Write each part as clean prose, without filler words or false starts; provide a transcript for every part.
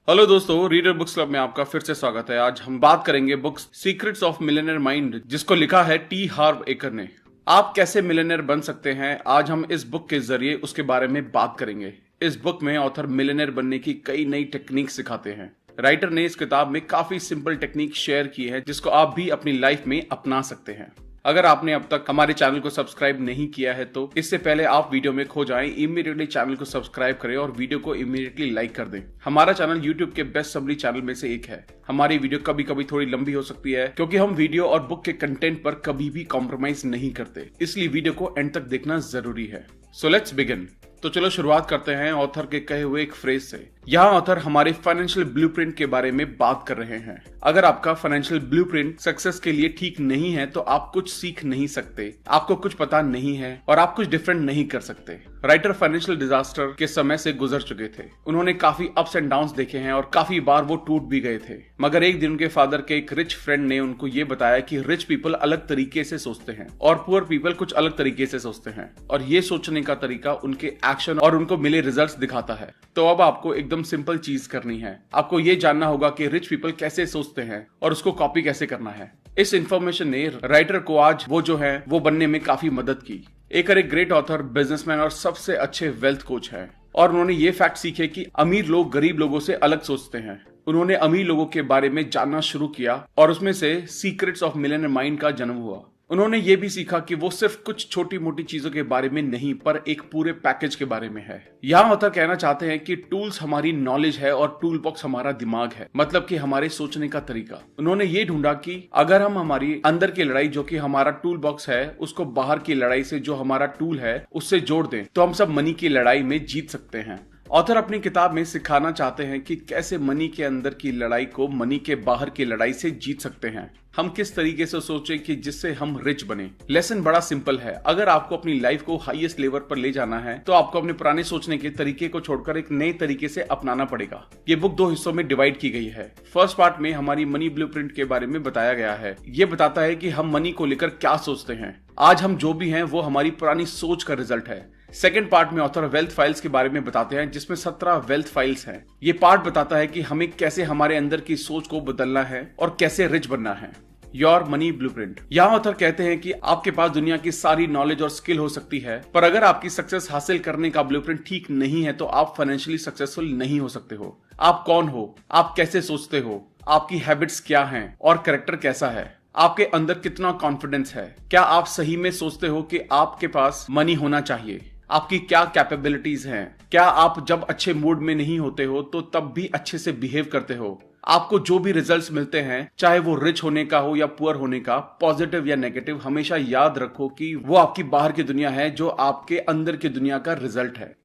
Hello दोस्तों, reader books club में आपका फिर से स्वागत है। आज हम बात करेंगे books secrets of millionaire mind, जिसको लिखा है टी हार्व एकर ने। आप कैसे मिलियनेयर बन सकते हैं, आज हम इस बुक के जरिए उसके बारे में बात करेंगे। इस बुक में ऑथर मिलियनेयर बनने की कई नई टेक्निक सिखाते हैं। राइटर ने इस किताब में काफी सिंपल टेक्निक शेयर की है, जिसको आप भी अपनी लाइफ में अपना सकते हैं। अगर आपने अब तक हमारे चैनल को सब्सक्राइब नहीं किया है तो इससे पहले आप वीडियो में खो जाएं, इमीडिएटली चैनल को सब्सक्राइब करें और वीडियो को इमीडिएटली लाइक कर दें। हमारा चैनल YouTube के बेस्ट समरी चैनल में से एक है। हमारी वीडियो कभी कभी थोड़ी लंबी हो सकती है क्योंकि हम वीडियो और बुक के कंटेंट पर कभी भी कॉम्प्रोमाइज नहीं करते, इसलिए वीडियो को एंड तक देखना जरूरी है। So let's begin. तो चलो शुरुआत करते हैं ऑथर के कहे हुए एक फ्रेज से। यहाँ ऑथर हमारे फाइनेंशियल ब्लूप्रिंट के बारे में बात कर रहे हैं। अगर आपका फाइनेंशियल ब्लूप्रिंट सक्सेस के लिए ठीक नहीं है तो आप कुछ सीख नहीं सकते, आपको कुछ पता नहीं है और आप कुछ डिफरेंट नहीं कर सकते। राइटर फाइनेंशियल डिजास्टर के समय से गुजर चुके थे। उन्होंने काफी अप्स एंड डाउन्स देखे हैं और काफी बार वो टूट भी गए थे। मगर एक दिन उनके फादर के एक रिच फ्रेंड ने उनको ये बताया कि रिच पीपल अलग तरीके से सोचते हैं और पुअर पीपल कुछ अलग तरीके से सोचते हैं, और ये सोचने का तरीका उनके एक्शन और उनको मिले रिजल्ट्स दिखाता है। तो अब आपको एकदम सिंपल चीज करनी है। आपको ये जानना होगा कि रिच पीपल कैसे सोचते हैं और उसको कॉपी कैसे करना है। इस इंफॉर्मेशन ने राइटर को आज वो जो है वो बनने में काफी मदद की। एकर एक ग्रेट ऑथर, बिजनेसमैन और सबसे अच्छे वेल्थ कोच है, और उन्होंने ये फैक्ट सीखे कि अमीर लोग गरीब लोगों से अलग सोचते हैं। उन्होंने अमीर लोगों के बारे में जानना शुरू किया और उसमें से सीक्रेट्स ऑफ मिलियनेयर माइंड का जन्म हुआ। उन्होंने ये भी सीखा कि वो सिर्फ कुछ छोटी मोटी चीजों के बारे में नहीं, पर एक पूरे पैकेज के बारे में है। यहाँ ऑथर कहना चाहते हैं कि टूल्स हमारी नॉलेज है और टूल बॉक्स हमारा दिमाग है, मतलब कि हमारे सोचने का तरीका। उन्होंने ये ढूंढा कि अगर हम हमारी अंदर की लड़ाई जो कि हमारा टूल बॉक्स है उसको बाहर की लड़ाई से जो हमारा टूल है उससे जोड़ दें तो हम सब मनी की लड़ाई में जीत सकते हैं। ऑथर अपनी किताब में सिखाना चाहते हैं कि कैसे मनी के अंदर की लड़ाई को मनी के बाहर की लड़ाई से जीत सकते हैं। हम किस तरीके से सोचें कि जिससे हम रिच बने। लेसन बड़ा सिंपल है। अगर आपको अपनी लाइफ को हाईएस्ट लेवल पर ले जाना है तो आपको अपने पुराने सोचने के तरीके को छोड़कर एक नए तरीके से अपनाना पड़ेगा। ये बुक 2 हिस्सों में डिवाइड की गई है। फर्स्ट पार्ट में हमारी मनी ब्लूप्रिंट के बारे में बताया गया है। ये बताता है कि हम मनी को लेकर क्या सोचते हैं। आज हम जो भी हैं वो हमारी पुरानी सोच का रिजल्ट है। सेकेंड पार्ट में ऑथर वेल्थ फाइल्स के बारे में बताते हैं, जिसमें 17 वेल्थ फाइल्स हैं। ये पार्ट बताता है कि हमें कैसे हमारे अंदर की सोच को बदलना है और कैसे रिच बनना है। Your money blueprint. यहाँ ऑथर कहते हैं कि आपके पास दुनिया की सारी नॉलेज और स्किल हो सकती है, पर अगर आपकी सक्सेस हासिल करने का ब्लूप्रिंट ठीक नहीं है तो आप फाइनेंशियली सक्सेसफुल नहीं हो सकते हो। आप कौन हो, आप कैसे सोचते हो, आपकी हैबिट्स क्या हैं और कैरेक्टर कैसा है, आपके अंदर कितना कॉन्फिडेंस है, क्या आप सही में सोचते हो कि आपके पास मनी होना चाहिए, आपकी क्या कैपेबिलिटीज हैं, क्या आप जब अच्छे मूड में नहीं होते हो तो तब भी अच्छे से बिहेव करते हो, आपको जो भी रिजल्ट्स मिलते हैं चाहे वो रिच होने का हो या पुअर होने का, पॉजिटिव या नेगेटिव, हमेशा याद रखो कि वो आपकी बाहर की दुनिया है जो आपके अंदर की दुनिया का रिजल्ट है।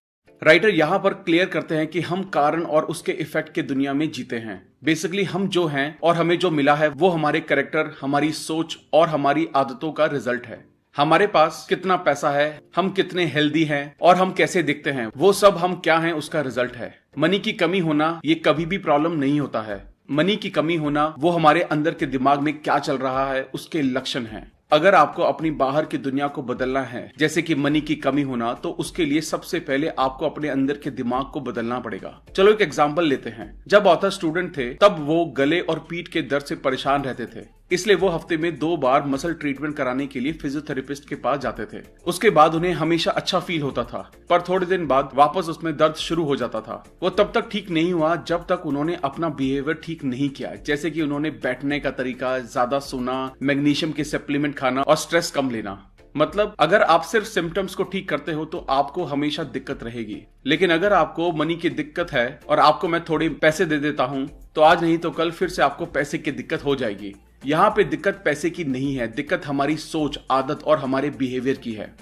राइटर यहाँ पर क्लियर करते हैं कि हम कारण और उसके इफेक्ट के दुनिया में जीते हैं। बेसिकली हम जो हैं और हमें जो मिला है वो हमारे कैरेक्टर, हमारी सोच और हमारी आदतों का रिजल्ट है। हमारे पास कितना पैसा है, हम कितने हेल्दी हैं और हम कैसे दिखते हैं, वो सब हम क्या हैं उसका रिजल्ट है। मनी की कमी होना ये कभी भी प्रॉब्लम नहीं होता है। मनी की कमी होना वो हमारे अंदर के दिमाग में क्या चल रहा है उसके लक्षण हैं। अगर आपको अपनी बाहर की दुनिया को बदलना है, जैसे कि मनी की कमी होना, तो उसके लिए सबसे पहले आपको अपने अंदर के दिमाग को बदलना पड़ेगा। चलो एक एग्जांपल लेते हैं। जब ऑथर स्टूडेंट थे तब वो गले और पीठ के दर्द से परेशान रहते थे, इसलिए वो हफ्ते में 2 बार मसल ट्रीटमेंट कराने के लिए फिजियोथेरेपिस्ट के पास जाते थे। उसके बाद उन्हें हमेशा अच्छा फील होता था, पर थोड़े दिन बाद वापस उसमें दर्द शुरू हो जाता था। वो तब तक ठीक नहीं हुआ जब तक उन्होंने अपना बिहेवियर ठीक नहीं किया, जैसे कि उन्होंने बैठने का तरीका, ज्यादा सोना, मैग्नीशियम के सप्लीमेंट खाना और स्ट्रेस कम लेना। मतलब अगर आप सिर्फ सिम्टम्स को ठीक करते हो तो आपको हमेशा दिक्कत रहेगी, लेकिन अगर आपको मनी की दिक्कत है और आपको मैं थोड़े पैसे दे देता हूँ तो आज नहीं तो कल फिर से आपको पैसे की दिक्कत हो जाएगी। यहाँ पे दिक्कत पैसे की नहीं है, दिक्कत हमारी सोच, आदत और हमारे बिहेवियर की है।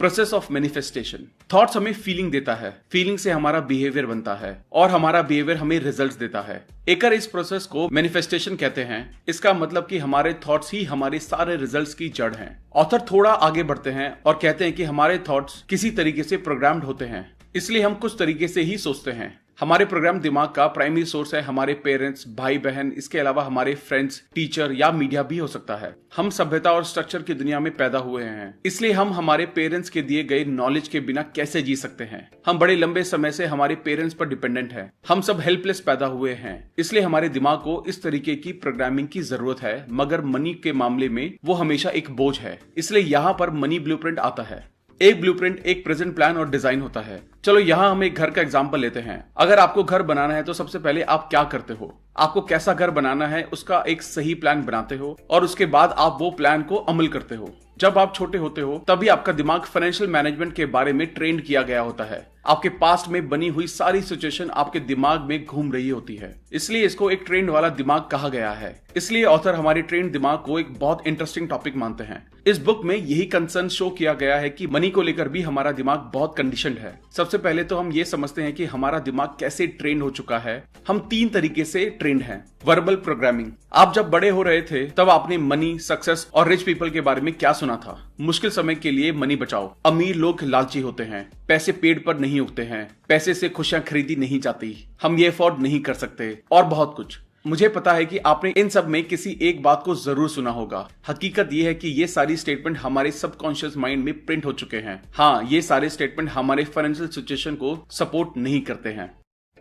Process of manifestation. थॉट्स हमें फीलिंग देता है, फीलिंग से हमारा बिहेवियर बनता है और हमारा बिहेवियर हमें रिजल्ट्स देता है। एकर इस प्रोसेस को मैनिफेस्टेशन कहते हैं। इसका मतलब कि हमारे थॉट्स ही हमारे सारे रिजल्ट्स की जड़ हैं। ऑथर थोड़ा आगे बढ़ते हैं और कहते हैं कि हमारे थॉट्स किसी तरीके से प्रोग्राम्ड होते हैं, इसलिए हम कुछ तरीके से ही सोचते हैं। हमारे प्रोग्राम दिमाग का प्राइमरी सोर्स है हमारे पेरेंट्स, भाई बहन, इसके अलावा हमारे फ्रेंड्स, टीचर या मीडिया भी हो सकता है। हम सभ्यता और स्ट्रक्चर की दुनिया में पैदा हुए हैं, इसलिए हम हमारे पेरेंट्स के दिए गए नॉलेज के बिना कैसे जी सकते हैं। हम बड़े लंबे समय से हमारे पेरेंट्स पर डिपेंडेंट हैं। हम सब हेल्पलेस पैदा हुए हैं, इसलिए हमारे दिमाग को इस तरीके की प्रोग्रामिंग की जरूरत है। मगर मनी के मामले में वो हमेशा एक बोझ है, इसलिए यहाँ पर मनी ब्लूप्रिंट आता है। एक ब्लूप्रिंट एक प्रेजेंट प्लान और डिजाइन होता है। चलो यहाँ हम एक घर का एग्जांपल लेते हैं। अगर आपको घर बनाना है तो सबसे पहले आप क्या करते हो? आपको कैसा घर बनाना है उसका एक सही प्लान बनाते हो और उसके बाद आप वो प्लान को अमल करते हो। जब आप छोटे होते हो तभी आपका दिमाग फाइनेंशियल मैनेजमेंट के बारे में ट्रेंड किया गया होता है। आपके पास्ट में बनी हुई सारी सिचुएशन आपके दिमाग में घूम रही होती है, इसलिए इसको एक ट्रेंड वाला दिमाग कहा गया है। इसलिए ऑथर हमारे ट्रेंड दिमाग को एक बहुत इंटरेस्टिंग टॉपिक मानते हैं। इस बुक में यही कंसर्न शो किया गया है कि मनी को लेकर भी हमारा दिमाग बहुत कंडीशनड है। सबसे पहले तो हम ये समझते हैं कि हमारा दिमाग कैसे ट्रेंड हो चुका है। हम 3 तरीके से ट्रेंड हैं। Verbal programming. आप जब बड़े हो रहे थे तब आपने मनी, सक्सेस और रिच पीपल के बारे में क्या सुना था? मुश्किल समय के लिए मनी बचाओ, अमीर लोग लालची होते हैं, पैसे पेड़ पर नहीं उगते हैं, पैसे से खुशियां खरीदी नहीं जाती, हम ये अफोर्ड नहीं कर सकते और बहुत कुछ। मुझे पता है कि आपने इन सब में किसी एक बात को जरूर सुना होगा। हकीकत ये है कि ये सारी स्टेटमेंट हमारे सबकॉन्शियस माइंड में प्रिंट हो चुके हैं। हाँ, ये सारे स्टेटमेंट हमारे फाइनेंशियल सिचुएशन को सपोर्ट नहीं करते हैं।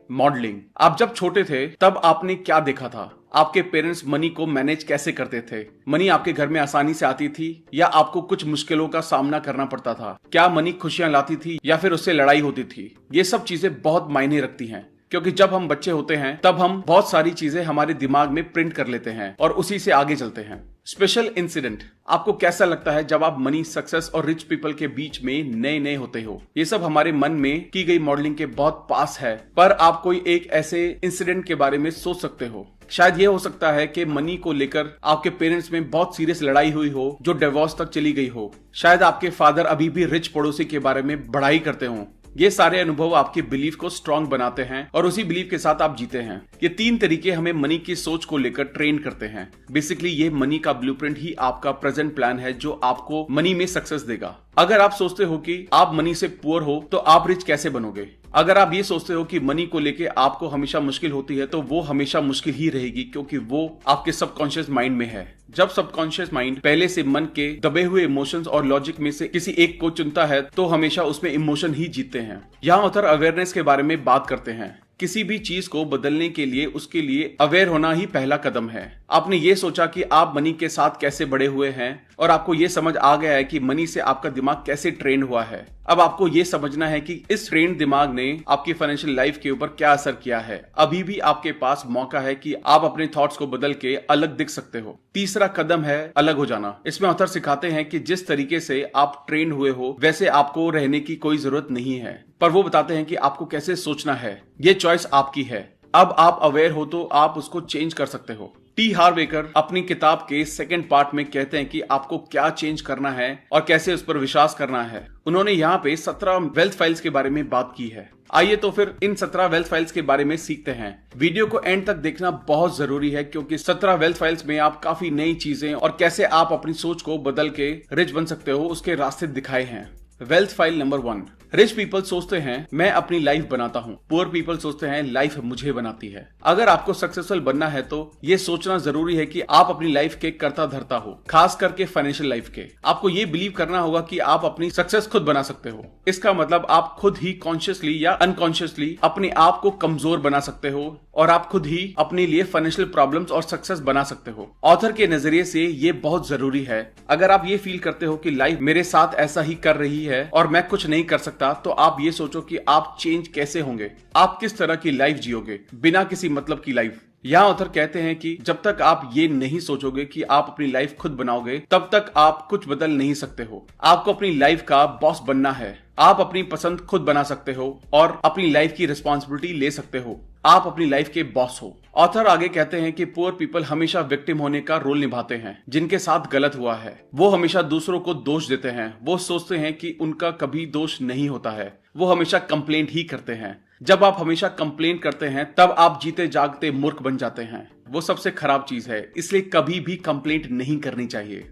मॉडलिंग। आप जब छोटे थे तब आपने क्या देखा था? आपके पेरेंट्स मनी को मैनेज कैसे करते थे? मनी आपके घर में आसानी से आती थी या आपको कुछ मुश्किलों का सामना करना पड़ता था? क्या मनी खुशियां लाती थी या फिर उससे लड़ाई होती थी? ये सब चीजें बहुत मायने रखती हैं, क्योंकि जब हम बच्चे होते हैं तब हम बहुत सारी चीजें हमारे दिमाग में प्रिंट कर लेते हैं और उसी से आगे चलते हैं। Special incident. आपको कैसा लगता है जब आप मनी, सक्सेस और रिच पीपल के बीच में नए नए होते हो? ये सब हमारे मन में की गई मॉडलिंग के बहुत पास है, पर आप कोई एक ऐसे इंसिडेंट के बारे में सोच सकते हो। शायद ये हो सकता है कि मनी को लेकर आपके पेरेंट्स में बहुत सीरियस लड़ाई हुई हो जो डिवोर्स तक चली गई हो। शायद आपके फादर अभी भी रिच पड़ोसी के बारे में बढ़ाई करते हो। ये सारे अनुभव आपके बिलीफ को स्ट्रांग बनाते हैं और उसी बिलीफ के साथ आप जीते हैं। ये 3 तरीके हमें मनी की सोच को लेकर ट्रेन करते हैं। बेसिकली ये मनी का ब्लूप्रिंट ही आपका प्रेजेंट प्लान है जो आपको मनी में सक्सेस देगा। अगर आप सोचते हो कि आप मनी से पुअर हो तो आप रिच कैसे बनोगे? अगर आप ये सोचते हो कि मनी को लेके आपको हमेशा मुश्किल होती है तो वो हमेशा मुश्किल ही रहेगी, क्योंकि वो आपके सबकॉन्शियस माइंड में है। जब सबकॉन्शियस माइंड पहले से मन के दबे हुए इमोशंस और लॉजिक में से किसी एक को चुनता है तो हमेशा उसमें इमोशन ही जीतते हैं। यहाँ ऑथर अवेयरनेस के बारे में बात करते हैं। किसी भी चीज को बदलने के लिए उसके लिए अवेयर होना ही पहला कदम है। आपने ये सोचा कि आप मनी के साथ कैसे बड़े हुए हैं और आपको ये समझ आ गया है कि मनी से आपका दिमाग कैसे ट्रेन हुआ है। अब आपको ये समझना है कि इस ट्रेन दिमाग ने आपकी फाइनेंशियल लाइफ के ऊपर क्या असर किया है। अभी भी आपके पास मौका है कि आप अपने थॉट्स को बदल के अलग दिख सकते हो। तीसरा कदम है अलग हो जाना। इसमें ऑथर सिखाते हैं कि जिस तरीके से आप ट्रेन हुए हो वैसे आपको रहने की कोई जरूरत नहीं है, पर वो बताते हैं कि आपको कैसे सोचना है। ये चॉइस आपकी है। अब आप अवेयर हो तो आप उसको चेंज कर सकते हो। टी हार्व एकर अपनी किताब के 2nd पार्ट में कहते हैं कि आपको क्या चेंज करना है और कैसे उस पर विश्वास करना है। उन्होंने यहाँ पे 17 वेल्थ फाइल्स के बारे में बात की है। आइए तो फिर इन 17 वेल्थ फाइल्स के बारे में सीखते हैं। वीडियो को एंड तक देखना बहुत जरूरी है, क्योंकि 17 वेल्थ फाइल्स में आप काफी नई चीजें और कैसे आप अपनी सोच को बदल के रिच बन सकते हो उसके रास्ते दिखाए हैं। Wealth file number 1। Rich people सोचते हैं मैं अपनी लाइफ बनाता हूँ, पुअर पीपल सोचते हैं लाइफ मुझे बनाती है। अगर आपको सक्सेसफुल बनना है तो ये सोचना जरूरी है कि आप अपनी लाइफ के कर्ता धर्ता हो, खास करके फाइनेंशियल लाइफ के। आपको ये बिलीव करना होगा कि आप अपनी सक्सेस खुद बना सकते हो। इसका मतलब आप खुद ही कॉन्शियसली या अनकॉन्शियसली अपने आप को कमजोर बना सकते हो और आप खुद ही अपने लिए फाइनेंशियल प्रॉब्लम्स और सक्सेस बना सकते हो। ऑथर के नजरिए से ये बहुत जरूरी है। अगर आप ये फील करते हो कि लाइफ मेरे साथ ऐसा ही कर रही है और मैं कुछ नहीं कर सकता, तो आप ये सोचो कि आप चेंज कैसे होंगे, आप किस तरह की लाइफ जियोगे बिना किसी मतलब की लाइफ। यहाँ ऑथर कहते हैं कि जब तक आप ये नहीं सोचोगे कि आप अपनी लाइफ खुद बनाओगे तब तक आप कुछ बदल नहीं सकते हो। आपको अपनी लाइफ का बॉस बनना है। आप अपनी पसंद खुद बना सकते हो और अपनी लाइफ की रिस्पॉन्सिबिलिटी ले सकते हो। आप अपनी लाइफ के बॉस हो। ऑथर आगे कहते हैं कि पुअर पीपल हमेशा विक्टिम होने का रोल निभाते हैं। जिनके साथ गलत हुआ है वो हमेशा दूसरों को दोष देते हैं। वो सोचते हैं कि उनका कभी दोष नहीं होता है। वो हमेशा कंप्लेंट ही करते हैं। जब आप हमेशा कंप्लेन करते हैं तब आप जीते जागते मूर्ख बन जाते हैं। वो सबसे खराब चीज है, इसलिए कभी भी कंप्लेंट नहीं करनी चाहिए।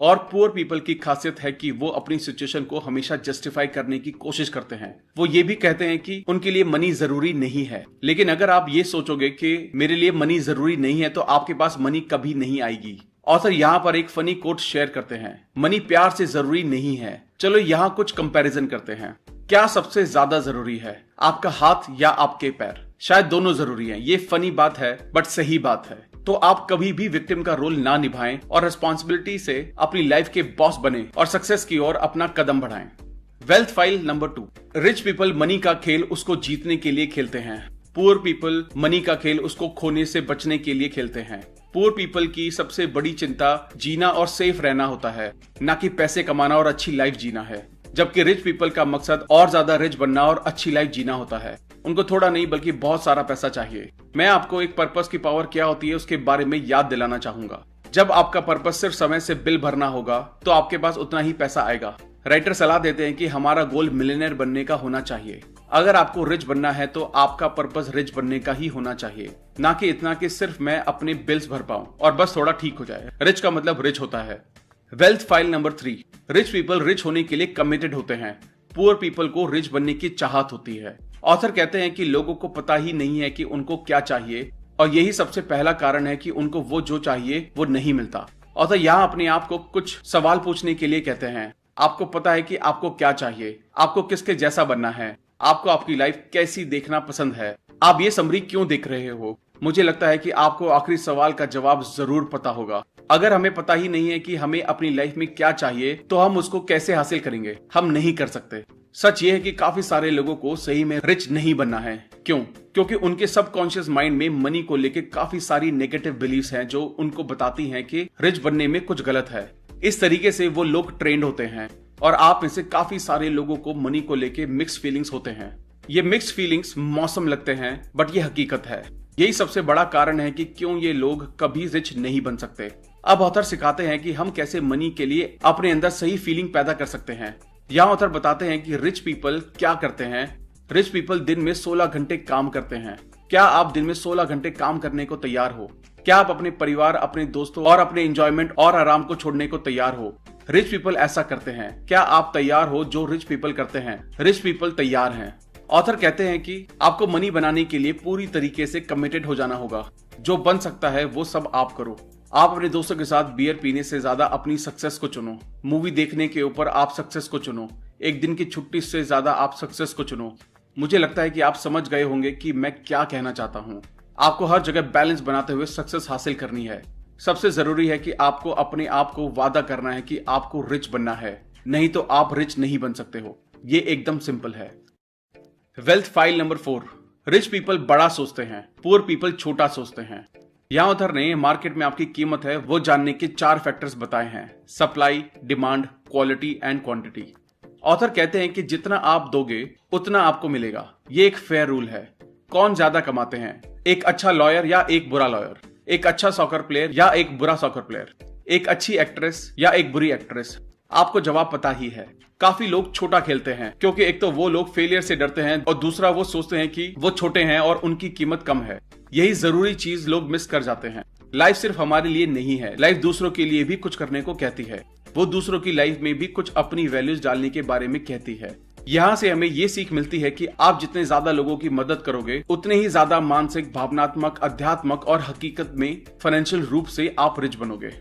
और पुअर पीपल की खासियत है कि वो अपनी सिचुएशन को हमेशा जस्टिफाई करने की कोशिश करते हैं। वो ये भी कहते हैं कि उनके लिए मनी जरूरी नहीं है। लेकिन अगर आप ये सोचोगे कि मेरे लिए मनी जरूरी नहीं है तो आपके पास मनी कभी नहीं आएगी। ऑथर यहाँ पर एक फनी कोट शेयर करते हैं, मनी प्यार से जरूरी नहीं है। चलो यहाँ कुछ कंपैरिजन करते हैं। क्या सबसे ज्यादा जरूरी है, आपका हाथ या आपके पैर? शायद दोनों जरूरी हैं। ये फनी बात है बट सही बात है। तो आप कभी भी विक्टिम का रोल ना निभाएं और रिस्पॉन्सिबिलिटी से अपनी लाइफ के बॉस बने और सक्सेस की ओर अपना कदम बढ़ाएं। Wealth file number 2। Rich people money का खेल उसको जीतने के लिए खेलते हैं। पुअर पीपल मनी का खेल उसको खोने से बचने के लिए खेलते हैं। पुअर पीपल की सबसे बड़ी चिंता जीना और सेफ रहना होता है, ना कि पैसे कमाना और अच्छी लाइफ जीना है। जबकि रिच पीपल का मकसद और ज्यादा रिच बनना और अच्छी लाइफ जीना होता है। उनको थोड़ा नहीं बल्कि बहुत सारा पैसा चाहिए। मैं आपको एक पर्पस की पावर क्या होती है उसके बारे में याद दिलाना चाहूंगा। जब आपका पर्पस सिर्फ समय से बिल भरना होगा तो आपके पास उतना ही पैसा आएगा। राइटर सलाह देते हैं कि हमारा गोल मिलियनेयर बनने का होना चाहिए। अगर आपको रिच बनना है तो आपका पर्पस रिच बनने का ही होना चाहिए, ना कि इतना कि सिर्फ मैं अपने बिल्स भर पाऊं और बस थोड़ा ठीक हो जाए। रिच का मतलब रिच होता है। Wealth file number 3। Rich people rich होने के लिए कमिटेड होते हैं। पुअर पीपल को रिच बनने की चाहत होती है। ऑथर कहते हैं कि लोगों को पता ही नहीं है कि उनको क्या चाहिए और यही सबसे पहला कारण है कि उनको वो जो चाहिए वो नहीं मिलता। ऑथर यहाँ अपने आप को कुछ सवाल पूछने के लिए कहते हैं। आपको पता है कि आपको क्या चाहिए, आपको किसके जैसा बनना है, आपको आपकी लाइफ कैसी देखना पसंद है, आप ये समरी क्यों देख रहे हो? मुझे लगता है कि आपको आखिरी सवाल का जवाब जरूर पता होगा। अगर हमें पता ही नहीं है कि हमें अपनी लाइफ में क्या चाहिए तो हम उसको कैसे हासिल करेंगे? हम नहीं कर सकते। सच ये है कि काफी सारे लोगों को सही में रिच नहीं बनना है। क्यों? क्योंकि उनके सबकॉन्शियस माइंड में मनी को लेकर काफी सारी नेगेटिव बिलीफ्स हैं जो उनको बताती हैं कि रिच बनने में कुछ गलत है। इस तरीके से वो लोग ट्रेंड होते हैं और आप में से काफी सारे लोगों को मनी को लेकर मिक्स फीलिंग्स होते हैं। ये मिक्स फीलिंग्स मौसम लगते हैं बट ये हकीकत है। यही सबसे बड़ा कारण है कि क्यों ये लोग कभी रिच नहीं बन सकते। अब ऑथर सिखाते हैं कि हम कैसे मनी के लिए अपने अंदर सही फीलिंग पैदा कर सकते हैं। यहाँ ऑथर बताते हैं कि रिच पीपल क्या करते हैं। रिच पीपल दिन में 16 घंटे काम करते हैं। क्या आप दिन में 16 घंटे काम करने को तैयार हो? क्या आप अपने परिवार, अपने दोस्तों और अपने एंजॉयमेंट और आराम को छोड़ने को तैयार हो? रिच पीपल ऐसा करते हैं। क्या आप तैयार हो जो रिच पीपल करते हैं? रिच पीपल तैयार हैं। ऑथर कहते हैं कि आपको मनी बनाने के लिए पूरी तरीके से कमिटेड हो जाना होगा। जो बन सकता है वो सब आप करो। आप अपने दोस्तों के साथ बियर पीने से ज्यादा अपनी सक्सेस को चुनो। मूवी देखने के ऊपर आप सक्सेस को चुनो। एक दिन की छुट्टी से ज्यादा आप सक्सेस को चुनो। मुझे लगता है कि आप समझ गए होंगे कि मैं क्या कहना चाहता हूँ। आपको हर जगह बैलेंस बनाते हुए सक्सेस हासिल करनी है। सबसे जरूरी है कि आपको अपने आप को वादा करना है कि आपको रिच बनना है, नहीं तो आप रिच नहीं बन सकते हो। ये एकदम सिंपल है। Wealth file number 4। Rich people बड़ा सोचते हैं, पुअर पीपल छोटा सोचते हैं। यहाँ ऑथर ने मार्केट में आपकी कीमत है वो जानने के 4 फैक्टर्स बताए हैं: supply, demand, quality and quantity. Author कहते हैं कि जितना आप दोगे उतना आपको मिलेगा। ये एक फेयर रूल है। कौन ज्यादा कमाते हैं, एक अच्छा लॉयर या एक बुरा लॉयर, एक अच्छा सॉकर प्लेयर या एक बुरा सॉकर प्लेयर, एक अच्छी एक्ट्रेस या एक बुरी एक्ट्रेस? आपको जवाब पता ही है। काफी लोग छोटा खेलते हैं क्योंकि एक तो वो लोग फेलियर से डरते हैं और दूसरा वो सोचते हैं कि वो छोटे हैं और उनकी कीमत कम है। यही जरूरी चीज लोग मिस कर जाते हैं। लाइफ सिर्फ हमारे लिए नहीं है, लाइफ दूसरों के लिए भी कुछ करने को कहती है। वो दूसरों की लाइफ में भी कुछ अपनी वैल्यूज डालने के बारे में कहती है। यहाँ से हमें ये सीख मिलती है कि आप जितने ज्यादा लोगों की मदद करोगे उतने ही ज्यादा मानसिक, भावनात्मक, अध्यात्मक और हकीकत में फाइनेंशियल रूप से आप रिच बनोगे।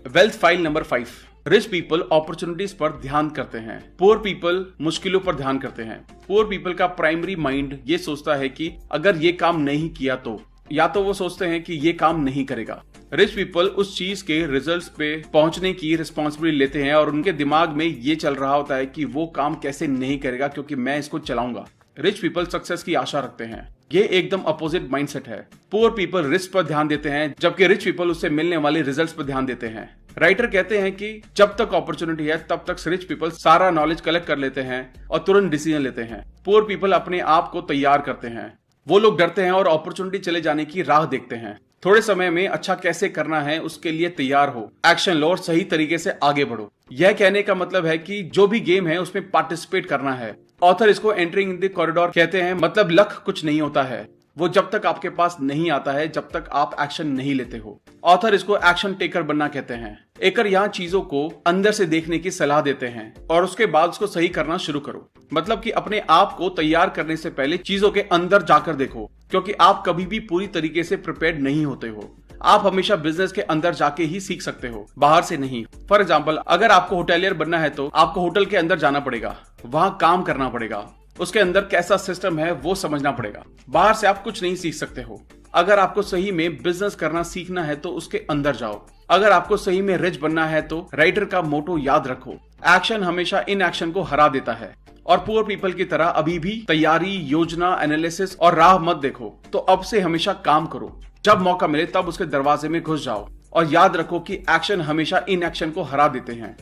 Wealth file number 5। Rich people opportunities पर ध्यान करते हैं, पुअर पीपल मुश्किलों पर ध्यान करते हैं। पुअर पीपल का प्राइमरी माइंड ये सोचता है कि अगर ये काम नहीं किया तो, या तो वो सोचते हैं कि ये काम नहीं करेगा। रिच पीपल उस चीज के रिजल्ट्स पे पहुंचने की रिस्पॉन्सिबिलिटी लेते हैं और उनके दिमाग में ये चल रहा होता है कि वो काम कैसे नहीं करेगा क्योंकि मैं इसको चलाऊंगा। रिच पीपल सक्सेस की आशा रखते हैं। ये एकदम अपोजिट माइंडसेट है। पुअर पीपल रिस्क पर ध्यान देते हैं जबकि रिच पीपल उससे मिलने वाले रिजल्ट्स पर ध्यान देते हैं। राइटर कहते हैं कि जब तक अपॉर्चुनिटी है तब तक रिच पीपल सारा नॉलेज कलेक्ट कर लेते हैं और तुरंत डिसीजन लेते हैं। पुअर पीपल अपने आप को तैयार करते हैं। वो लोग डरते हैं और अपॉर्चुनिटी चले जाने की राह देखते हैं। थोड़े समय में अच्छा कैसे करना है उसके लिए तैयार हो, एक्शन लो और सही तरीके से आगे बढ़ो। यह कहने का मतलब है कि जो भी गेम है उसमें पार्टिसिपेट करना है। ऑथर इसको एंटरिंग इन द कॉरिडोर कहते हैं, मतलब लक कुछ नहीं होता है। वो जब तक आपके पास नहीं आता है, जब तक आप एक्शन नहीं लेते हो। ऑथर इसको एक्शन टेकर बनना कहते हैं। एकर यहाँ चीजों को अंदर से देखने की सलाह देते हैं और उसके बाद उसको सही करना शुरू करो। मतलब कि अपने आप को तैयार करने से पहले चीजों के अंदर जाकर देखो, क्योंकि आप कभी भी पूरी तरीके से प्रिपेयर्ड नहीं होते हो। आप हमेशा बिजनेस के अंदर जाके ही सीख सकते हो, बाहर से नहीं। फॉर एग्जाम्पल, अगर आपको होटेलियर बनना है तो आपको होटल के अंदर जाना पड़ेगा, वहां काम करना पड़ेगा, उसके अंदर कैसा सिस्टम है वो समझना पड़ेगा। बाहर से आप कुछ नहीं सीख सकते हो। अगर आपको सही में बिजनेस करना सीखना है तो उसके अंदर जाओ। अगर आपको सही में रिच बनना है तो राइटर का मोटो याद रखो, एक्शन हमेशा इन एक्शन को हरा देता है। और पुअर पीपल की तरह अभी भी तैयारी, योजना, एनालिसिस और राह मत देखो। तो अब से हमेशा काम करो, जब मौका मिले तब उसके दरवाजे में घुस जाओ और याद रखो कि एक्शन हमेशा इन एक्शन को हरा देते हैं।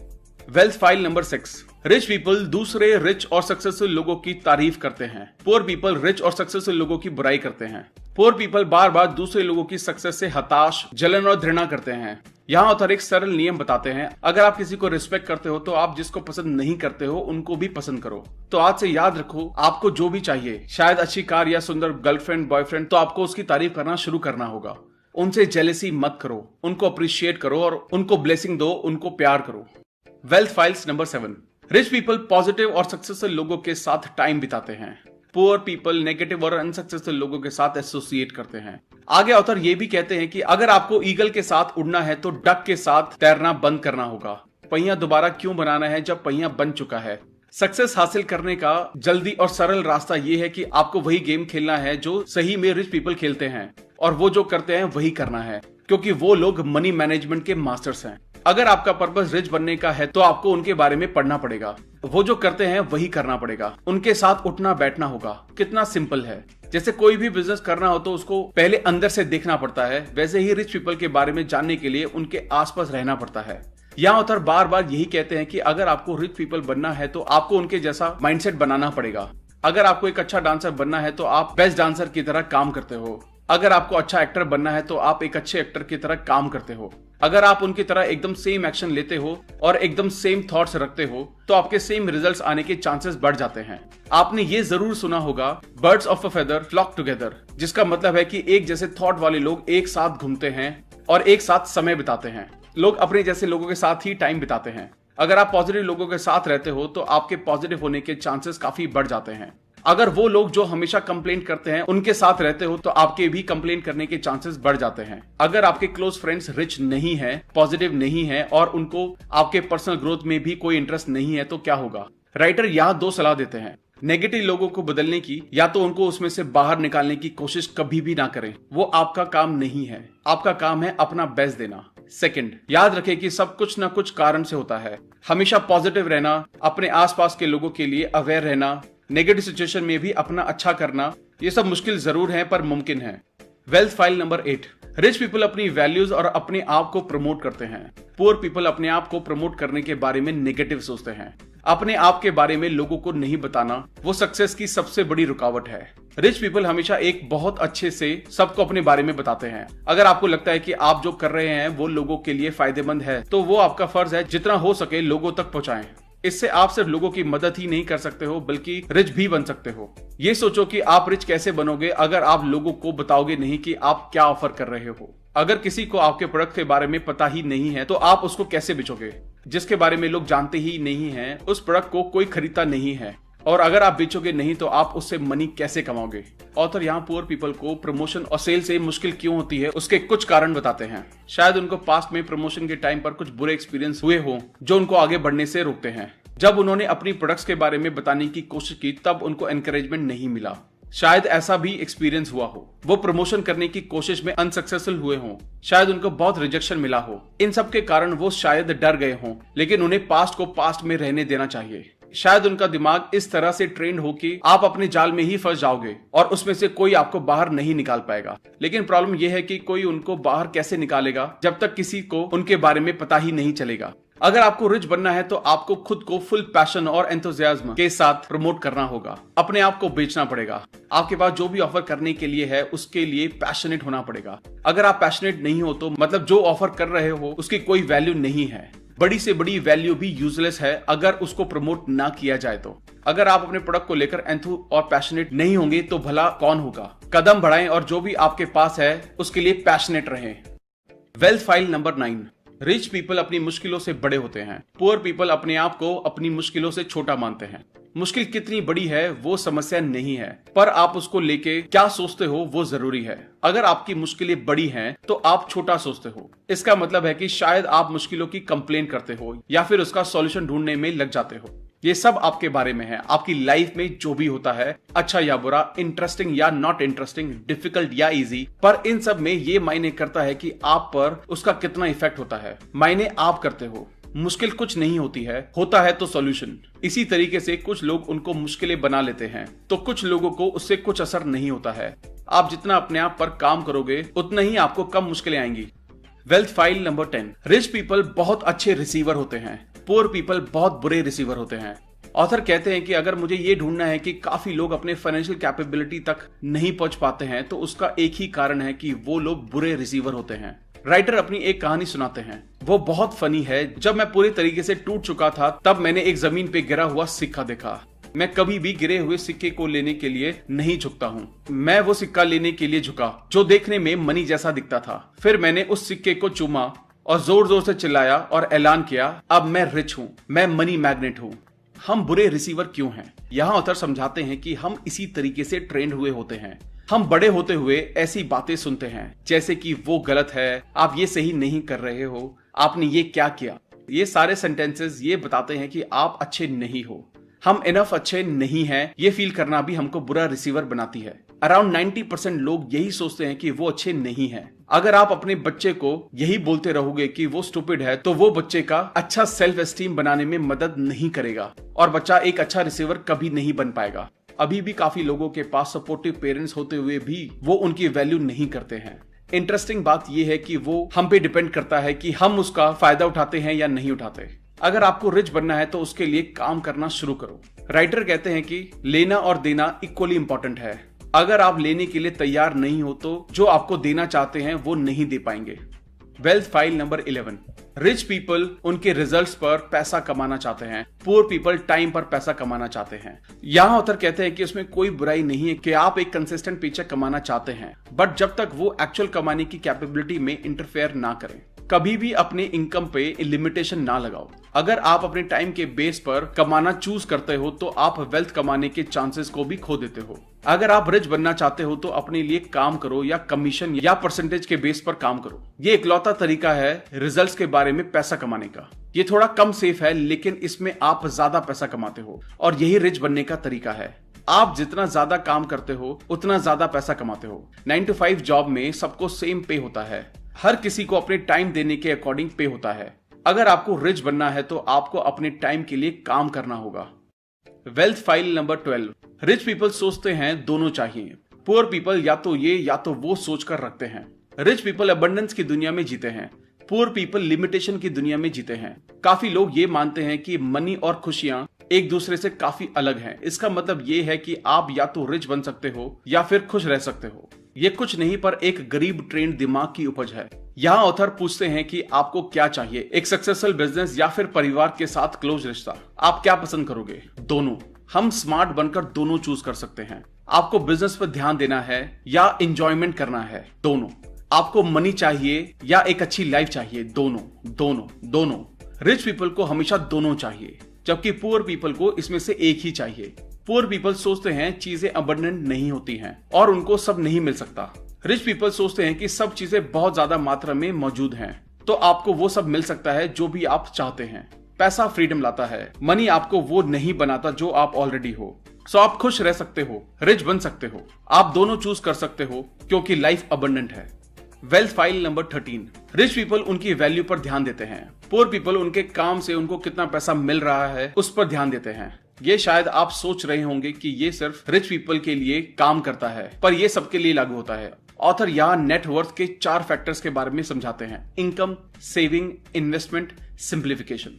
Wealth file number 6। Rich people दूसरे रिच और सक्सेसफुल लोगों की तारीफ करते हैं। पुअर पीपल रिच और सक्सेसफुल लोगों की बुराई करते हैं। पुअर पीपल बार बार दूसरे लोगों की सक्सेस से हताश, जलन और घृणा करते हैं। यहाँ ऑथर एक सरल नियम बताते हैं, अगर आप किसी को रिस्पेक्ट करते हो तो आप जिसको पसंद नहीं करते हो उनको भी पसंद करो। तो आज से याद रखो, आपको जो भी चाहिए, शायद अच्छी कार या सुंदर गर्लफ्रेंड, बॉयफ्रेंड, तो आपको उसकी तारीफ करना शुरू करना होगा। उनसे जेलेसी मत करो, उनको अप्रिशिएट करो और उनको ब्लेसिंग दो, उनको प्यार करो। Wealth files number 7। Rich people positive और सक्सेसफुल लोगों के साथ टाइम बिताते हैं। पुअर पीपल नेगेटिव और अनसक्सेसफुल लोगों के साथ एसोसिएट करते हैं। आगे ऑथर ये भी कहते हैं कि अगर आपको ईगल के साथ उड़ना है तो डक के साथ तैरना बंद करना होगा। पहिया दोबारा क्यों बनाना है जब पहिया बन चुका है। सक्सेस हासिल करने का जल्दी और सरल रास्ता ये है कि आपको वही गेम खेलना है जो सही में रिच पीपल खेलते हैं, और वो जो करते हैं वही करना है, क्योंकि वो लोग मनी मैनेजमेंट के मास्टर्स हैं। अगर आपका पर्पस रिच बनने का है तो आपको उनके बारे में पढ़ना पड़ेगा, वो जो करते हैं वही करना पड़ेगा, उनके साथ उठना बैठना होगा। कितना सिंपल है। जैसे कोई भी बिजनेस करना हो तो उसको पहले अंदर से देखना पड़ता है, वैसे ही रिच पीपल के बारे में जानने के लिए उनके आसपास रहना पड़ता है। यहाँ ऑथर बार बार यही कहते हैं कि अगर आपको रिच पीपल बनना है तो आपको उनके जैसा माइंडसेट बनाना पड़ेगा। अगर आपको एक अच्छा डांसर बनना है तो आप बेस्ट डांसर की तरह काम करते हो। अगर आपको अच्छा एक्टर बनना है तो आप एक अच्छे एक्टर की तरह काम करते हो। अगर आप उनकी तरह एकदम सेम एक्शन लेते हो और एकदम सेम थॉट्स रखते हो तो आपके सेम रिजल्ट्स आने के चांसेस बढ़ जाते हैं। आपने ये जरूर सुना होगा, birds of a feather flock together, जिसका मतलब है कि एक जैसे थॉट वाले लोग एक साथ घूमते हैं और एक साथ समय बिताते हैं। लोग अपने जैसे लोगों के साथ ही टाइम बिताते हैं। अगर आप पॉजिटिव लोगों के साथ रहते हो तो आपके पॉजिटिव होने के चांसेस काफी बढ़ जाते हैं। अगर वो लोग जो हमेशा कंप्लेंट करते हैं उनके साथ रहते हो तो आपके भी कंप्लेंट करने के चांसेस बढ़ जाते हैं। अगर आपके क्लोज फ्रेंड्स रिच नहीं है, पॉजिटिव नहीं है और उनको आपके पर्सनल ग्रोथ में भी कोई इंटरेस्ट नहीं है तो क्या होगा। राइटर यहाँ 2 सलाह देते हैं। नेगेटिव लोगों को बदलने की या तो उनको उसमें से बाहर निकालने की कोशिश कभी भी ना करें, वो आपका काम नहीं है। आपका काम है अपना बेस्ट देना। सेकंड, याद रखें कि सब कुछ ना कुछ कारण से होता है। हमेशा पॉजिटिव रहना, अपने आसपास के लोगों के लिए अवेयर रहना, नेगेटिव सिचुएशन में भी अपना अच्छा करना, ये सब मुश्किल जरूर है पर मुमकिन है। Wealth file number 8। Rich people अपनी वैल्यूज और अपने आप को प्रमोट करते हैं। पुअर पीपल अपने आप को प्रमोट करने के बारे में नेगेटिव सोचते हैं। अपने आप के बारे में लोगों को नहीं बताना वो सक्सेस की सबसे बड़ी रुकावट है। रिच पीपल हमेशा एक बहुत अच्छे से सबको अपने बारे में बताते हैं। अगर आपको लगता है कि आप जो कर रहे हैं वो लोगों के लिए फायदेमंद है तो वो आपका फर्ज है जितना हो सके लोगों तक पहुंचाएं। इससे आप सिर्फ लोगों की मदद ही नहीं कर सकते हो बल्कि रिच भी बन सकते हो। ये सोचो कि आप रिच कैसे बनोगे अगर आप लोगों को बताओगे नहीं कि आप क्या ऑफर कर रहे हो। अगर किसी को आपके प्रोडक्ट के बारे में पता ही नहीं है तो आप उसको कैसे बेचोगे। जिसके बारे में लोग जानते ही नहीं है उस प्रोडक्ट को कोई खरीदता नहीं है, और अगर आप बेचोगे नहीं तो आप उससे मनी कैसे कमाओगे। ऑथर यहाँ पुअर पीपल को प्रमोशन और सेल से मुश्किल क्यों होती है उसके कुछ कारण बताते हैं। शायद उनको पास्ट में प्रमोशन के टाइम पर कुछ बुरे एक्सपीरियंस हुए हो जो उनको आगे बढ़ने से रोकते हैं। जब उन्होंने अपनी प्रोडक्ट्स के बारे में बताने की कोशिश की तब उनको एनकरेजमेंट नहीं मिला। शायद ऐसा भी एक्सपीरियंस हुआ हो। वो प्रमोशन करने की कोशिश में अनसक्सेसफुल हुए हों। शायद उनको बहुत रिजेक्शन मिला हो। इन सब के कारण वो शायद डर गए हों, लेकिन उन्हें पास्ट को पास्ट में रहने देना चाहिए। शायद उनका दिमाग इस तरह से ट्रेंड हो कि आप अपने जाल में ही फंस जाओगे और उसमें से कोई आपको बाहर नहीं निकाल पाएगा। लेकिन प्रॉब्लम यह है कि कोई उनको बाहर कैसे निकालेगा जब तक किसी को उनके बारे में पता ही नहीं चलेगा। अगर आपको रिच बनना है तो आपको खुद को फुल पैशन और एंथुसियाज्म के साथ प्रमोट करना होगा। अपने आप को बेचना पड़ेगा। आपके पास जो भी ऑफर करने के लिए है उसके लिए पैशनेट होना पड़ेगा। अगर आप पैशनेट नहीं हो तो मतलब जो ऑफर कर रहे हो उसकी कोई वैल्यू नहीं है। बड़ी से बड़ी वैल्यू भी यूजलेस है अगर उसको प्रमोट ना किया जाए तो। अगर आप अपने प्रोडक्ट को लेकर एंथु और पैशनेट नहीं होंगे तो भला कौन होगा। कदम बढ़ाएं और जो भी आपके पास है उसके लिए पैशनेट रहें। Wealth file number 9। Rich people अपनी मुश्किलों से बड़े होते हैं, पुअर पीपल अपने आप को अपनी मुश्किलों से छोटा मानते हैं। मुश्किल कितनी बड़ी है वो समस्या नहीं है, पर आप उसको लेके क्या सोचते हो वो जरूरी है। अगर आपकी मुश्किलें बड़ी हैं तो आप छोटा सोचते हो, इसका मतलब है कि शायद आप मुश्किलों की कंप्लेन करते हो या फिर उसका सॉल्यूशन ढूंढने में लग जाते हो। ये सब आपके बारे में है। आपकी लाइफ में जो भी होता है, अच्छा या बुरा, इंटरेस्टिंग या नॉट इंटरेस्टिंग, डिफिकल्ट या इजी, पर इन सब में ये मायने करता है कि आप पर उसका कितना इफेक्ट होता है। मायने आप करते हो। मुश्किल कुछ नहीं होती है, होता है तो सॉल्यूशन। इसी तरीके से कुछ लोग उनको मुश्किलें बना लेते हैं तो कुछ लोगों को उससे कुछ असर नहीं होता है। आप जितना अपने आप पर काम करोगे उतना ही आपको कम मुश्किलें आएंगी। Wealth file number 10। Rich people बहुत अच्छे रिसीवर होते हैं, पुअर पीपल बहुत बुरे रिसीवर होते हैं। ऑथर कहते हैं कि अगर मुझे ये ढूंढना है कि काफी लोग अपने फाइनेंशियल कैपेबिलिटी तक नहीं पहुंच पाते हैं तो उसका एक ही कारण है कि वो लोग बुरे रिसीवर होते हैं। राइटर अपनी एक कहानी सुनाते हैं, वो बहुत फनी है। जब मैं पूरी तरीके से टूट चुका था तब मैंने एक जमीन पे गिरा हुआ सिक्का देखा। मैं कभी भी गिरे हुए सिक्के को लेने के लिए नहीं झुकता हूँ। मैं वो सिक्का लेने के लिए झुका जो देखने में मनी जैसा दिखता था। फिर मैंने उस सिक्के को चूमा और जोर जोर से चिल्लाया और ऐलान किया, अब मैं रिच हूँ, मैं मनी मैग्नेट हूँ। हम बुरे रिसीवर क्यों हैं? यहाँ ऑथर समझाते हैं कि हम इसी तरीके से ट्रेंड हुए होते हैं। हम बड़े होते हुए ऐसी बातें सुनते हैं जैसे कि वो गलत है, आप ये सही नहीं कर रहे हो, आपने ये क्या किया। ये सारे सेंटेंसेस ये बताते हैं कि आप अच्छे नहीं हो, हम इनफ अच्छे नहीं हैं। ये फील करना भी हमको बुरा रिसीवर बनाती है। अराउंड 90% लोग यही सोचते हैं कि वो अच्छे नहीं हैं। अगर आप अपने बच्चे को यही बोलते रहोगे कि वो स्टूपिड है तो वो बच्चे का अच्छा सेल्फ एस्टीम बनाने में मदद नहीं करेगा और बच्चा एक अच्छा रिसीवर कभी नहीं बन पाएगा। अभी भी काफी लोगों के पास सपोर्टिव पेरेंट्स होते हुए भी वो उनकी वैल्यू नहीं करते हैं। इंटरेस्टिंग बात यह है कि वो हम पे डिपेंड करता है कि हम उसका फायदा उठाते हैं या नहीं उठाते। अगर आपको रिच बनना है तो उसके लिए काम करना शुरू करो। राइटर कहते हैं कि लेना और देना इक्वली इंपॉर्टेंट है। अगर आप लेने के लिए तैयार नहीं हो तो जो आपको देना चाहते हैं वो नहीं दे पाएंगे। Wealth file number 11। Rich people उनके रिजल्ट्स पर पैसा कमाना चाहते हैं, पुअर पीपल टाइम पर पैसा कमाना चाहते हैं। यहाँ ऑथर कहते हैं कि उसमें कोई बुराई नहीं है कि आप एक कंसिस्टेंट पेचेक कमाना चाहते हैं, बट जब तक वो एक्चुअल कमाने की कैपेबिलिटी में इंटरफेयर ना करें। कभी भी अपने इनकम पे लिमिटेशन ना लगाओ। अगर आप अपने टाइम के बेस पर कमाना चूज करते हो तो आप वेल्थ कमाने के चांसेस को भी खो देते हो। अगर आप रिच बनना चाहते हो तो अपने लिए काम करो या कमीशन या परसेंटेज के बेस पर काम करो। ये इकलौता तरीका है रिजल्ट्स के बारे में पैसा कमाने का। ये थोड़ा कम सेफ है लेकिन इसमें आप ज्यादा पैसा कमाते हो और यही रिच बनने का तरीका है। आप जितना ज्यादा काम करते हो उतना ज्यादा पैसा कमाते हो। 9 to 5 जॉब में सबको सेम पे होता है, हर किसी को अपने टाइम देने के अकॉर्डिंग पे होता है। अगर आपको रिच बनना है तो आपको अपने टाइम के लिए काम करना होगा। Wealth file number 12। Rich people सोचते हैं दोनों चाहिए, पुअर पीपल या तो ये या तो वो सोचकर रखते हैं। रिच पीपल अबंडेंस की दुनिया में जीते हैं, पुअर पीपल लिमिटेशन की दुनिया में जीते हैं। काफी लोग ये मानते हैं कि मनी और खुशियां एक दूसरे से काफी अलग हैं। इसका मतलब ये है कि आप या तो रिच बन सकते हो या फिर खुश रह सकते हो। ये कुछ नहीं पर एक गरीब ट्रेंड दिमाग की उपज है। यहाँ ऑथर पूछते हैं कि आपको क्या चाहिए, एक सक्सेसफुल बिजनेस या फिर परिवार के साथ क्लोज रिश्ता। आप क्या पसंद करोगे? दोनों। हम स्मार्ट बनकर दोनों चूज कर सकते हैं। आपको बिजनेस पर ध्यान देना है या एंजॉयमेंट करना है? दोनों। आपको मनी चाहिए या एक अच्छी लाइफ चाहिए? दोनों दोनों दोनों। रिच पीपल को हमेशा दोनों चाहिए जबकि पुअर पीपल को इसमें से एक ही चाहिए। पुअर पीपल सोचते हैं चीजें अबंडेंट नहीं होती हैं और उनको सब नहीं मिल सकता। रिच पीपल सोचते हैं कि सब चीजें बहुत ज्यादा मात्रा में मौजूद हैं तो आपको वो सब मिल सकता है जो भी आप चाहते हैं। पैसा फ्रीडम लाता है, मनी आपको वो नहीं बनाता जो आप ऑलरेडी हो। सो आप खुश रह सकते हो, रिच बन सकते हो, आप दोनों चूज कर सकते हो क्योंकि लाइफ अबंडेंट है। Wealth file number 13। Rich people उनकी वैल्यू पर ध्यान देते हैं, पुअर पीपल उनके काम से उनको कितना पैसा मिल रहा है उस पर ध्यान देते हैं। ये शायद आप सोच रहे होंगे कि ये सिर्फ रिच पीपल के लिए काम करता है, पर ये सबके लिए लागू होता है। ऑथर यहाँ नेटवर्थ के 4 फैक्टर्स के बारे में समझाते हैं: इनकम, सेविंग, इन्वेस्टमेंट, सिंप्लीफिकेशन।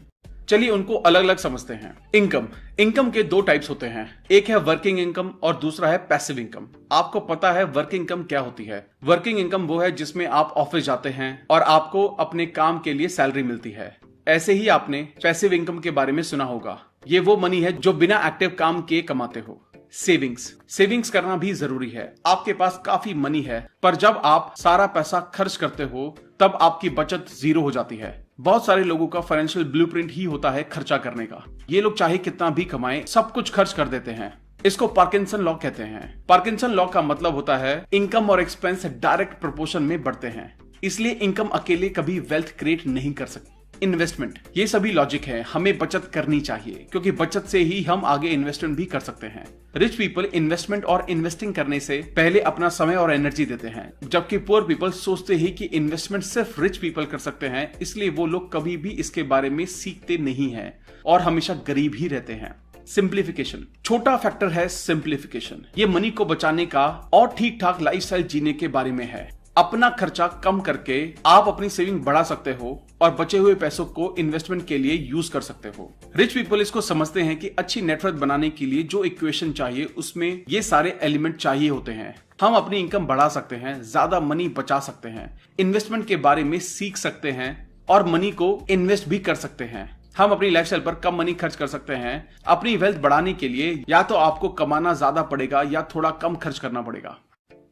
चलिए उनको अलग अलग समझते हैं। इनकम के 2 टाइप्स होते हैं, एक है वर्किंग इनकम और दूसरा है पैसिव इनकम। आपको पता है वर्किंग इनकम क्या होती है? वर्किंग इनकम वो है जिसमें आप ऑफिस जाते हैं और आपको अपने काम के लिए सैलरी मिलती है। ऐसे ही आपने पैसिव इनकम के बारे में सुना होगा। ये वो मनी है जो बिना एक्टिव काम किए कमाते हो। सेविंग्स करना भी जरूरी है। आपके पास काफी मनी है, पर जब आप सारा पैसा खर्च करते हो तब आपकी बचत जीरो हो जाती है। बहुत सारे लोगों का फाइनेंशियल ब्लूप्रिंट ही होता है खर्चा करने का। ये लोग चाहे कितना भी कमाएं, सब कुछ खर्च कर देते हैं। इसको पार्किंसन लॉ कहते हैं। पार्किंसन लॉ का मतलब होता है इनकम और एक्सपेंस डायरेक्ट प्रोपोर्शन में बढ़ते हैं, इसलिए इनकम अकेले कभी वेल्थ क्रिएट नहीं कर सकती। इन्वेस्टमेंट, ये सभी लॉजिक है। हमें बचत करनी चाहिए क्योंकि बचत से ही हम आगे इन्वेस्टमेंट भी कर सकते हैं। रिच पीपल इन्वेस्टमेंट और इन्वेस्टिंग करने से पहले अपना समय और एनर्जी देते हैं, जबकि पुअर पीपल सोचते ही कि इन्वेस्टमेंट सिर्फ रिच पीपल कर सकते हैं, इसलिए वो लोग कभी भी इसके बारे में सीखते नहीं हैं और हमेशा गरीब ही रहते हैं। सिंप्लीफिकेशन, छोटा फैक्टर है सिंप्लीफिकेशन। ये मनी को बचाने का और ठीक ठाक लाइफस्टाइल जीने के बारे में है। अपना खर्चा कम करके आप अपनी सेविंग बढ़ा सकते हो और बचे हुए पैसों को इन्वेस्टमेंट के लिए यूज कर सकते हो। रिच पीपल इसको समझते हैं कि अच्छी नेटवर्थ बनाने के लिए जो इक्वेशन चाहिए उसमें ये सारे एलिमेंट चाहिए होते हैं। हम अपनी इनकम बढ़ा सकते हैं, ज्यादा मनी बचा सकते हैं, इन्वेस्टमेंट के बारे में सीख सकते हैं और मनी को इन्वेस्ट भी कर सकते हैं। हम अपनी लाइफस्टाइल पर कम मनी खर्च कर सकते हैं। अपनी वेल्थ बढ़ाने के लिए या तो आपको कमाना ज्यादा पड़ेगा या थोड़ा कम खर्च करना पड़ेगा।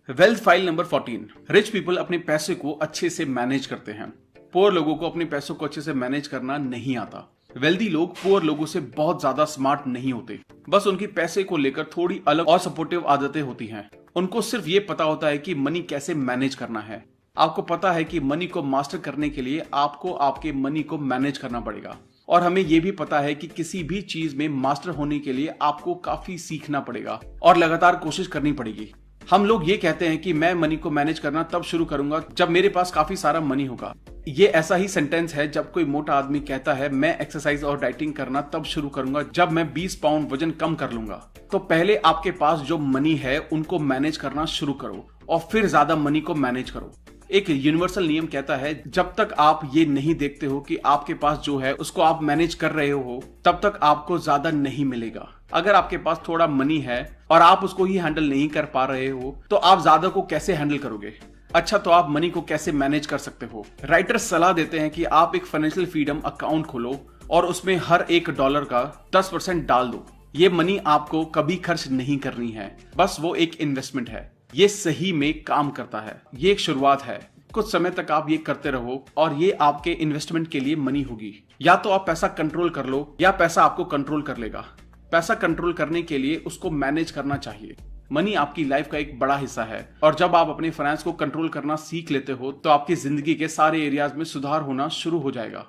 Wealth file number 14। Rich people अपने पैसे को अच्छे से मैनेज करते हैं। पुअर लोगों को अपने पैसों को अच्छे से मैनेज करना नहीं आता। वेल्दी लोग पुअर लोगों से बहुत ज्यादा स्मार्ट नहीं होते, बस उनकी पैसे को लेकर थोड़ी अलग और सपोर्टिव आदतें होती हैं। उनको सिर्फ ये पता होता है कि मनी कैसे मैनेज करना है। आपको पता है कि मनी को मास्टर करने के लिए आपको आपके मनी को मैनेज करना पड़ेगा, और हमें यह भी पता है कि किसी भी चीज में मास्टर होने के लिए आपको काफी सीखना पड़ेगा और लगातार कोशिश करनी पड़ेगी। हम लोग ये कहते हैं कि मैं मनी को मैनेज करना तब शुरू करूंगा जब मेरे पास काफी सारा मनी होगा। ये ऐसा ही सेंटेंस है जब कोई मोटा आदमी कहता है मैं एक्सरसाइज और डाइटिंग करना तब शुरू करूंगा जब मैं 20 पाउंड वजन कम कर लूंगा। तो पहले आपके पास जो मनी है उनको मैनेज करना शुरू करो और फिर ज्यादा मनी को मैनेज करो। एक यूनिवर्सल नियम कहता है जब तक आप ये नहीं देखते हो कि आपके पास जो है उसको आप मैनेज कर रहे हो, तब तक आपको ज्यादा नहीं मिलेगा। अगर आपके पास थोड़ा मनी है और आप उसको ही हैंडल नहीं कर पा रहे हो तो आप ज्यादा को कैसे हैंडल करोगे? अच्छा, तो आप मनी को कैसे मैनेज कर सकते हो? राइटर्स सलाह देते हैं कि आप एक फाइनेंशियल फ्रीडम अकाउंट खोलो और उसमें हर $1 का 10% डाल दो। ये मनी आपको कभी खर्च नहीं करनी है, बस वो एक इन्वेस्टमेंट है। ये सही में काम करता है। ये एक शुरुआत है। कुछ समय तक आप ये करते रहो और ये आपके इन्वेस्टमेंट के लिए मनी होगी। या तो आप पैसा कंट्रोल कर लो या पैसा आपको कंट्रोल कर लेगा। पैसा कंट्रोल करने के लिए उसको मैनेज करना चाहिए। मनी आपकी लाइफ का एक बड़ा हिस्सा है और जब आप अपने फाइनेंस को कंट्रोल करना सीख लेते हो तो आपकी जिंदगी के सारे एरियाज में सुधार होना शुरू हो जाएगा।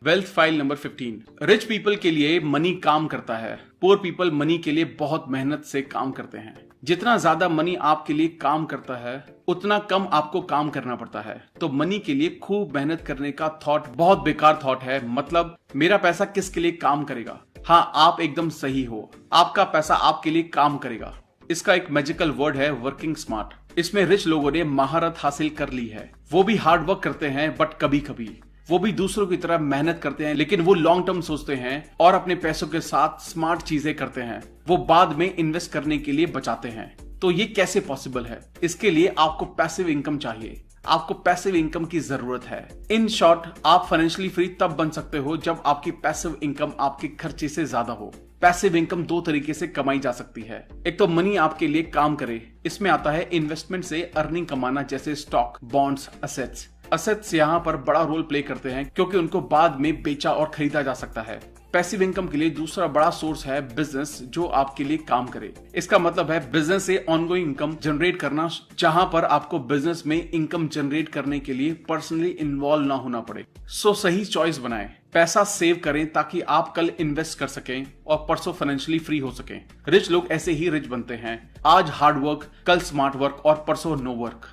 Wealth file number 15। Rich people के लिए मनी काम करता है, पुअर पीपल मनी के लिए बहुत मेहनत से काम करते हैं। जितना ज्यादा मनी आपके लिए काम करता है उतना कम आपको काम करना पड़ता है। तो मनी के लिए खूब मेहनत करने का थॉट बहुत बेकार थॉट है। मतलब मेरा पैसा किसके लिए काम करेगा? हाँ, आप एकदम सही हो। आपका पैसा आपके लिए काम करेगा। इसका एक मैजिकल वर्ड है वर्किंग स्मार्ट। इसमें रिच लोगों ने महारत हासिल कर ली है। वो भी हार्ड वर्क करते हैं, बट कभी कभी वो भी दूसरों की तरह मेहनत करते हैं, लेकिन वो लॉन्ग टर्म सोचते हैं और अपने पैसों के साथ स्मार्ट चीजें करते हैं। वो बाद में इन्वेस्ट करने के लिए बचाते हैं। तो ये कैसे पॉसिबल है? इसके लिए आपको पैसिव इनकम चाहिए। आपको पैसिव इनकम की जरूरत है। इन शॉर्ट, आप फाइनेंशियली फ्री तब बन सकते हो जब आपकी पैसिव इनकम आपके खर्चे से ज्यादा हो। पैसिव इनकम दो तरीके से कमाई जा सकती है। एक तो मनी आपके लिए काम करे। इसमें आता है इन्वेस्टमेंट से अर्निंग कमाना, जैसे स्टॉक, बॉन्ड्स, असेट्स। असेट्स यहाँ पर बड़ा रोल प्ले करते हैं क्योंकि उनको बाद में बेचा और खरीदा जा सकता है। पैसिव इनकम के लिए दूसरा बड़ा सोर्स है बिजनेस, जो आपके लिए काम करे। इसका मतलब है बिजनेस से ऑनगोइंग इनकम जनरेट करना, जहां पर आपको बिजनेस में इनकम जनरेट करने के लिए पर्सनली इन्वॉल्व ना होना पड़े। सो सही चॉइस बनाएं। पैसा सेव करें ताकि आप कल इन्वेस्ट कर सकें और परसों फाइनेंशियली फ्री हो सकें। रिच लोग ऐसे ही रिच बनते हैं। आज हार्ड वर्क, कल स्मार्ट वर्क और परसों no work.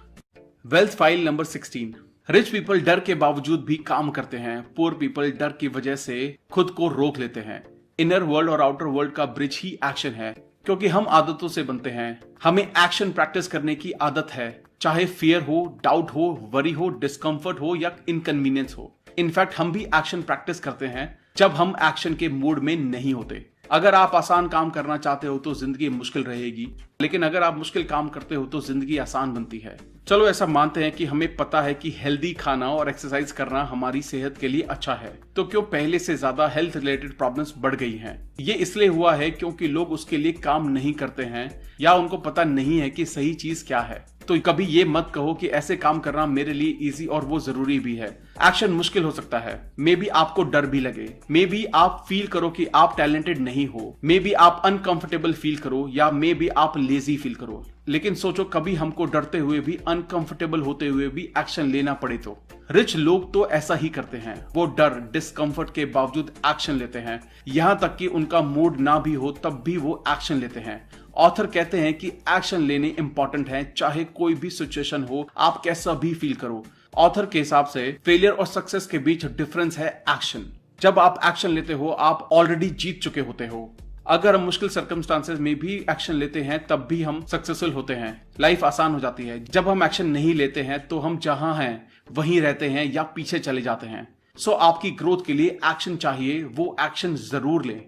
Wealth file number 16। Rich people डर के बावजूद भी काम करते हैं। पुअर पीपल डर की वजह से खुद को रोक लेते हैं। इनर वर्ल्ड और आउटर वर्ल्ड का ब्रिज ही एक्शन है, क्योंकि हम आदतों से बनते हैं। हमें एक्शन प्रैक्टिस करने की आदत है, चाहे फियर हो, डाउट हो, वरी हो, डिस्कम्फर्ट हो या इनकन्वीनियंस हो। इनफैक्ट हम भी एक्शन प्रैक्टिस करते हैं जब हम एक्शन के मूड में नहीं होते। अगर आप आसान काम करना चाहते हो तो जिंदगी मुश्किल रहेगी, लेकिन अगर आप मुश्किल काम करते हो तो जिंदगी आसान बनती है। चलो ऐसा मानते हैं कि हमें पता है कि हेल्दी खाना और एक्सरसाइज करना हमारी सेहत के लिए अच्छा है, तो क्यों पहले से ज्यादा हेल्थ रिलेटेड प्रॉब्लम्स बढ़ गई हैं? ये इसलिए हुआ है क्योंकि लोग उसके लिए काम नहीं करते हैं या उनको पता नहीं है कि सही चीज क्या है। तो कभी ये मत कहो कि ऐसे काम करना मेरे लिए इजी और वो जरूरी भी है। एक्शन मुश्किल हो सकता है, मे बी आपको डर भी लगे, मे बी आप फील करो कि आप टैलेंटेड नहीं हो, मे बी आप अनकंफर्टेबल फील करो, या मे बी आप लेजी फील करो। लेकिन सोचो कभी हमको डरते हुए भी, अनकंफर्टेबल होते हुए भी एक्शन लेना पड़े तो? रिच लोग तो ऐसा ही करते हैं, वो डर डिस्कंफर्ट के बावजूद एक्शन लेते हैं, यहां तक कि उनका मूड ना भी हो तब भी वो एक्शन लेते हैं। ऑथर कहते हैं कि एक्शन लेने इंपॉर्टेंट है, चाहे कोई भी सिचुएशन हो, आप कैसा भी फील करो। ऑथर के हिसाब से फेलियर और सक्सेस के बीच डिफरेंस है एक्शन। जब आप एक्शन लेते हो आप ऑलरेडी जीत चुके होते हो। अगर हम मुश्किल सर्कमस्टांसेस में भी एक्शन लेते हैं तब भी हम सक्सेसफुल होते हैं, लाइफ आसान हो जाती है। जब हम एक्शन नहीं लेते हैं तो हम जहां हैं वहीं रहते हैं या पीछे चले जाते हैं। सो आपकी ग्रोथ के लिए एक्शन चाहिए, वो एक्शन जरूर लें।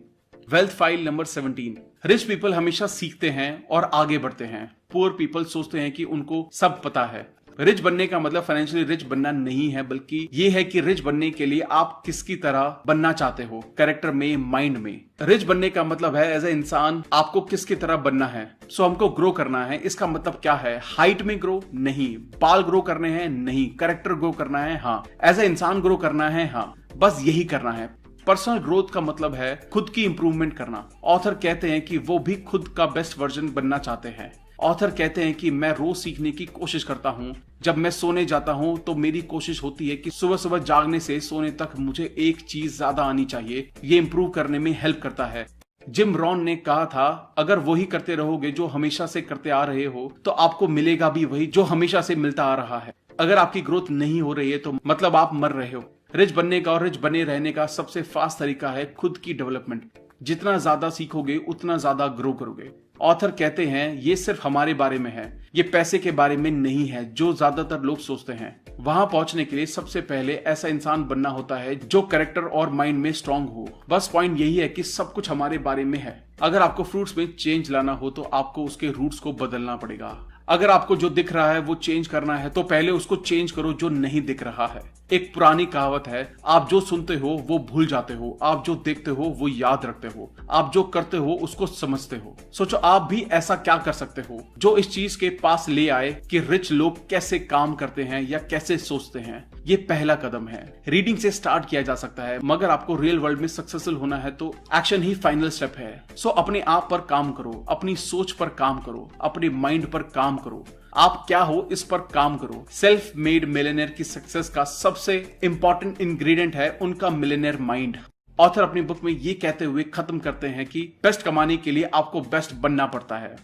Wealth file number 17। Rich people हमेशा सीखते हैं और आगे बढ़ते हैं। पुअर पीपल सोचते हैं कि उनको सब पता है। रिच बनने का मतलब फाइनेंशियली रिच बनना नहीं है, बल्कि ये है कि रिच बनने के लिए आप किसकी तरह बनना चाहते हो, कैरेक्टर में, माइंड में। रिच बनने का मतलब है एज ए इंसान आपको किसकी तरह बनना है। सो हमको ग्रो करना है। इसका मतलब क्या है? हाइट में ग्रो नहीं, बाल ग्रो करने हैं नहीं, कैरेक्टर ग्रो करना है हाँ, एज ए इंसान ग्रो करना है हाँ, बस यही करना है। पर्सनल ग्रोथ का मतलब है खुद की इंप्रूवमेंट करना। ऑथर कहते हैं कि वो भी खुद का बेस्ट वर्जन बनना चाहते हैं। ऑथर कहते हैं कि मैं रोज सीखने की कोशिश करता हूँ। जब मैं सोने जाता हूँ तो मेरी कोशिश होती है कि सुबह सुबह जागने से सोने तक मुझे एक चीज ज्यादा आनी चाहिए। ये इंप्रूव करने में हेल्प करता है। जिम रॉन ने कहा था, अगर वही करते रहोगे जो हमेशा से करते आ रहे हो तो आपको मिलेगा भी वही जो हमेशा से मिलता आ रहा है। अगर आपकी ग्रोथ नहीं हो रही है तो मतलब आप मर रहे हो। रिच बनने का और रिच बने रहने का सबसे फास्ट तरीका है खुद की डेवलपमेंट। जितना ज्यादा सीखोगे उतना ज्यादा ग्रो करोगे। ऑथर कहते हैं ये सिर्फ हमारे बारे में है, ये पैसे के बारे में नहीं है जो ज्यादातर लोग सोचते हैं। वहां पहुंचने के लिए सबसे पहले ऐसा इंसान बनना होता है जो कैरेक्टर और माइंड में स्ट्रांग हो। बस पॉइंट यही है कि सब कुछ हमारे बारे में है। अगर आपको फ्रूट्स में चेंज लाना हो तो आपको उसके रूट्स को बदलना पड़ेगा। अगर आपको जो दिख रहा है वो चेंज करना है तो पहले उसको चेंज करो जो नहीं दिख रहा है। एक पुरानी कहावत है, आप जो सुनते हो वो भूल जाते हो, आप जो देखते हो वो याद रखते हो, आप जो करते हो उसको समझते हो। सोचो आप भी ऐसा क्या कर सकते हो जो इस चीज के पास ले आए कि रिच लोग कैसे काम करते हैं या कैसे सोचते हैं। ये पहला कदम है। रीडिंग से स्टार्ट किया जा सकता है, मगर आपको रियल वर्ल्ड में सक्सेसफुल होना है तो एक्शन ही फाइनल स्टेप है। सो अपने आप पर काम करो, अपनी सोच पर काम करो, अपने माइंड पर काम करो। आप क्या हो इस पर काम करो। सेल्फ मेड मिलियनेयर की सक्सेस का सबसे इंपॉर्टेंट इंग्रेडिएंट है उनका मिलियनेयर माइंड। ऑथर अपनी बुक में ये कहते हुए खत्म करते हैं कि बेस्ट कमाने के लिए आपको बेस्ट बनना पड़ता है।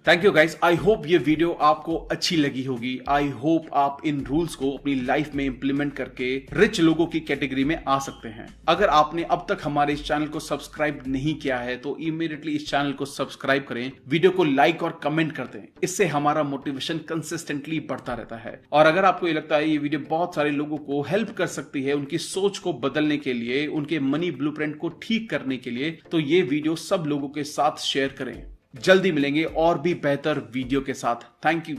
Thank you guys, I hope ये वीडियो आपको अच्छी लगी होगी। आई होप आप इन रूल्स को अपनी लाइफ में इंप्लीमेंट करके रिच लोगों की कैटेगरी में आ सकते हैं। अगर आपने अब तक हमारे इस चैनल को सब्सक्राइब नहीं किया है तो इमीडिएटली इस चैनल को सब्सक्राइब करें, वीडियो को लाइक और कमेंट कर दें। इससे हमारा मोटिवेशन कंसिस्टेंटली बढ़ता रहता है। और अगर आपको ये लगता है ये वीडियो बहुत सारे लोगों को हेल्प कर सकती है उनकी सोच को बदलने के लिए, उनके मनी ब्लूप्रिंट को ठीक करने के लिए, तो ये वीडियो सब लोगों के साथ शेयर करें। जल्दी मिलेंगे और भी बेहतर वीडियो के साथ। Thank you.